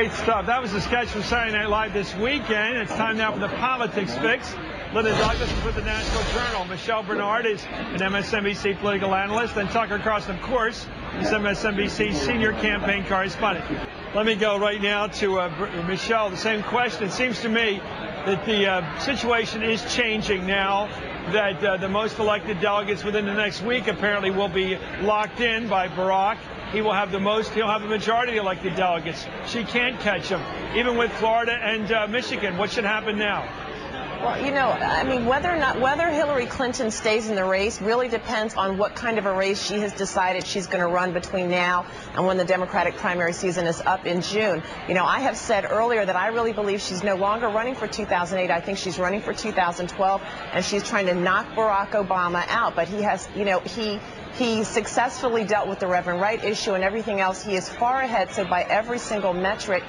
Great stuff. That was a sketch from Saturday Night Live this weekend. It's time now for the politics fix. Linda Douglas is with the National Journal. Michelle Bernard is an MSNBC political analyst. And Tucker Carlson, of course, is MSNBC senior campaign correspondent. Let me go right now to Michelle. The same question. It seems to me that the situation is changing now, that the most elected delegates within the next week apparently will be locked in by Barack. He'll have the majority of the elected delegates. She can't catch him, even with Florida and Michigan. What should happen now? Well, you know, I mean, whether Hillary Clinton stays in the race really depends on what kind of a race she has decided she's going to run between now and when the Democratic primary season is up in June. You know, I have said earlier that I really believe she's no longer running for 2008. I think she's running for 2012, and she's trying to knock Barack Obama out. But he has, you know, he successfully dealt with the Reverend Wright issue and everything else. He is far ahead, so by every single metric,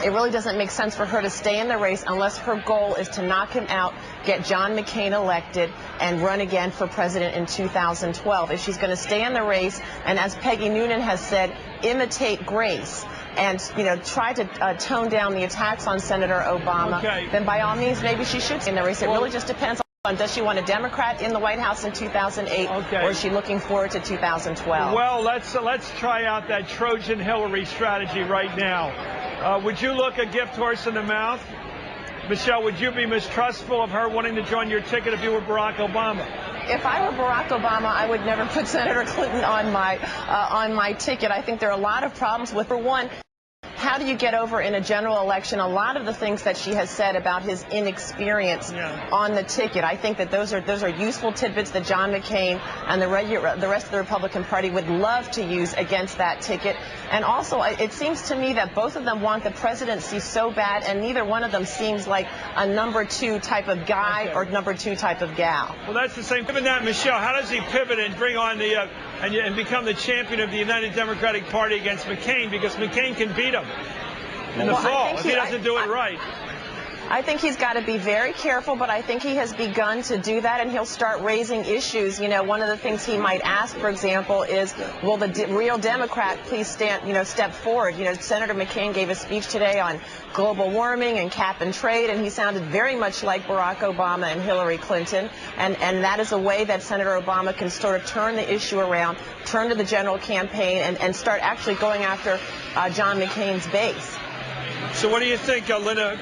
it really doesn't make sense for her to stay in the race unless her goal is to knock him out, get John McCain elected, and run again for president in 2012. If she's going to stay in the race, and as Peggy Noonan has said, imitate Grace, and, you know, try to tone down the attacks on Senator Obama, then by all means, maybe she should stay in the race. It really just depends on, does she want a Democrat in the White House in 2008, or is she looking forward to 2012? Well, let's try out that Trojan Hillary strategy right now. Would you look a gift horse in the mouth? Michelle, would you be mistrustful of her wanting to join your ticket if you were Barack Obama? If I were Barack Obama, I would never put Senator Clinton on my ticket. I think there are a lot of problems with her. One, how do you get over in a general election a lot of the things that she has said about his inexperience on the ticket? I think that those are useful tidbits that John McCain and the rest of the Republican Party would love to use against that ticket. And also, it seems to me that both of them want the presidency so bad, and neither one of them seems like a number two type of guy or number two type of gal. Well, that's the same. Given that, Michelle, how does he pivot and bring on the and become the champion of the United Democratic Party against McCain? Because McCain can beat him in the fall if he doesn't do it right. I think he's got to be very careful, but I think he has begun to do that, and he'll start raising issues. You know, one of the things he might ask, for example, is, will the real Democrat please step forward? You know, Senator McCain gave a speech today on global warming and cap and trade, and he sounded very much like Barack Obama and Hillary Clinton, and that is a way that Senator Obama can sort of turn the issue around, turn to the general campaign, and start actually going after John McCain's base. So what do you think, Linda?